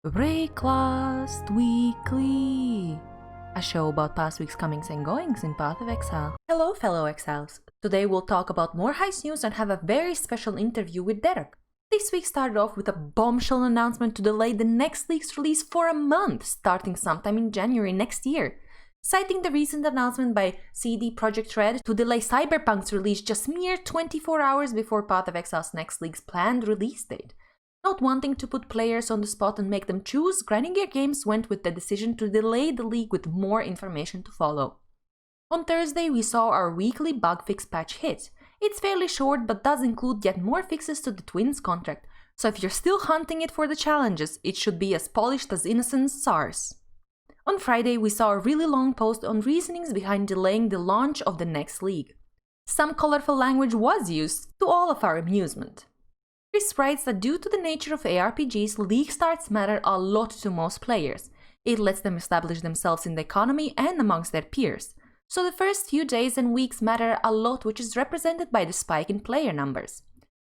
Wraeclast Weekly, a show about past week's comings and goings in Path of Exile. Hello fellow exiles, today we'll talk about more Heist news and have a very special interview with DerroK. This week started off with a bombshell announcement to delay the next league's release for a month, starting sometime in January next year. Citing the recent announcement by CD Projekt Red to delay Cyberpunk's release just mere 24 hours before Path of Exile's next league's planned release date. Not wanting to put players on the spot and make them choose, Grinding Gear Games went with the decision to delay the league with more information to follow. On Thursday, we saw our weekly bug fix patch hit. It's fairly short but does include yet more fixes to the Twins contract, so if you're still hunting it for the challenges, it should be as polished as Innocence SARS. On Friday, we saw a really long post on reasonings behind delaying the launch of the next league. Some colorful language was used, to all of our amusement. Chris writes that due to the nature of ARPGs, league starts matter a lot to most players. It lets them establish themselves in the economy and amongst their peers. So the first few days and weeks matter a lot, which is represented by the spike in player numbers.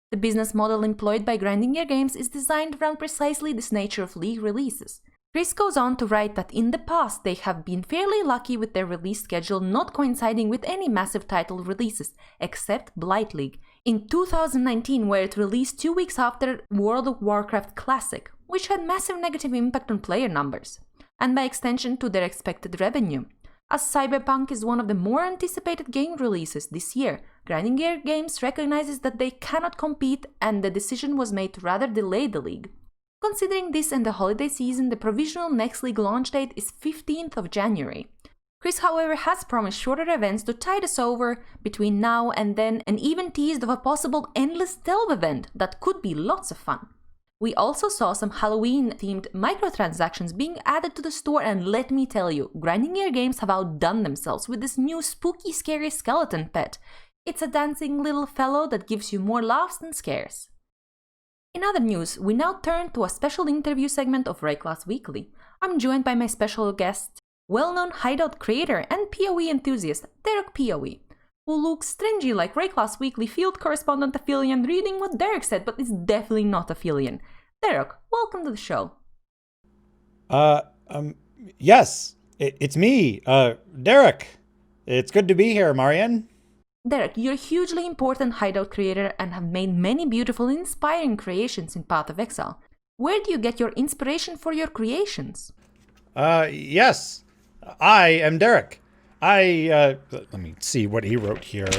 The business model employed by Grinding Gear Games is designed around precisely this nature of league releases. Chris goes on to write that in the past they have been fairly lucky with their release schedule not coinciding with any massive title releases, except Blight League, in 2019, where it released 2 weeks after World of Warcraft Classic, which had massive negative impact on player numbers, and by extension to their expected revenue. As Cyberpunk is one of the more anticipated game releases this year, Grinding Gear Games recognizes that they cannot compete and the decision was made to rather delay the league. Considering this and the holiday season, the provisional next league launch date is 15th of January. Chris, however, has promised shorter events to tide us over between now and then and even teased of a possible Endless Delve event that could be lots of fun. We also saw some Halloween-themed microtransactions being added to the store, and let me tell you, Grinding Gear Games have outdone themselves with this new spooky scary skeleton pet. It's a dancing little fellow that gives you more laughs than scares. In other news, we now turn to a special interview segment of Wraeclast Weekly. I'm joined by my special guest, well-known Hideout creator and PoE enthusiast, DerroK, who looks strangely like Wraeclast Weekly field correspondent Aphelion reading what DerroK said, but is definitely not Aphelion. DerroK, welcome to the show. Yes, it's me, DerroK. It's good to be here, Marian. DerroK, you're a hugely important Hideout creator and have made many beautiful, inspiring creations in Path of Exile. Where do you get your inspiration for your creations? Yes, I am DerroK. Let me see what he wrote here.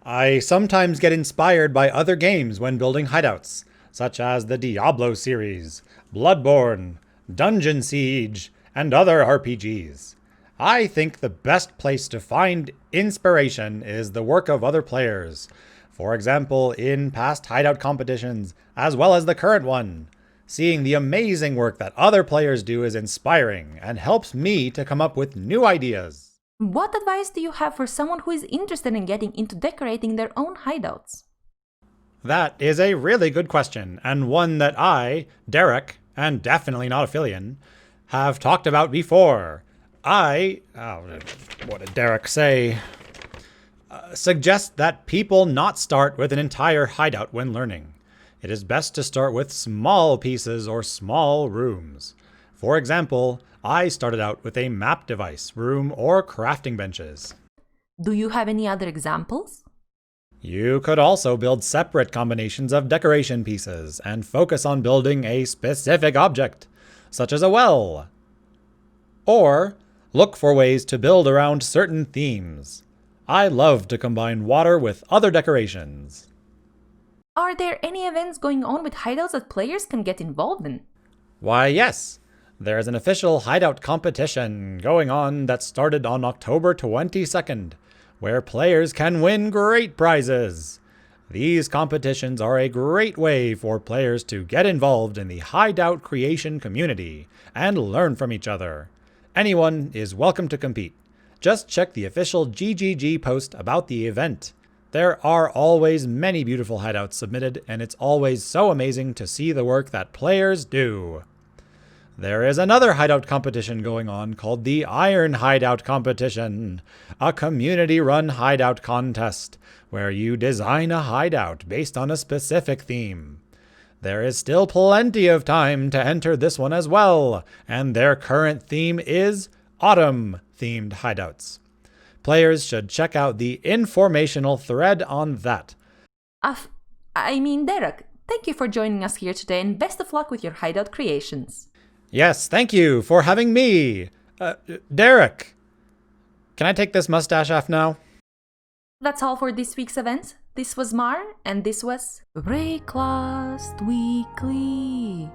I sometimes get inspired by other games when building hideouts, such as the Diablo series, Bloodborne, Dungeon Siege, and other RPGs. I think the best place to find inspiration is the work of other players. For example, in past hideout competitions, as well as the current one. Seeing the amazing work that other players do is inspiring and helps me to come up with new ideas. What advice do you have for someone who is interested in getting into decorating their own hideouts? That is a really good question, and one that I, DerroK, and definitely not Aphelion, have talked about before. What did DerroK say? Suggest that people not start with an entire hideout when learning. It is best to start with small pieces or small rooms. For example, I started out with a map device, room, or crafting benches. Do you have any other examples? You could also build separate combinations of decoration pieces and focus on building a specific object, such as a well. Or look for ways to build around certain themes. I love to combine water with other decorations. Are there any events going on with hideouts that players can get involved in? Why, yes. There's an official hideout competition going on that started on October 22nd, where players can win great prizes. These competitions are a great way for players to get involved in the hideout creation community and learn from each other. Anyone is welcome to compete. Just check the official GGG post about the event. There are always many beautiful hideouts submitted, and it's always so amazing to see the work that players do. There is another hideout competition going on called the Iron Hideout Competition, a community-run hideout contest where you design a hideout based on a specific theme. There is still plenty of time to enter this one as well, and their current theme is autumn-themed hideouts. Players should check out the informational thread on that. DerroK, thank you for joining us here today and best of luck with your hideout creations. Yes, thank you for having me. DerroK, can I take this mustache off now? That's all for this week's events. This was Mar, and this was Wraeclast Weekly.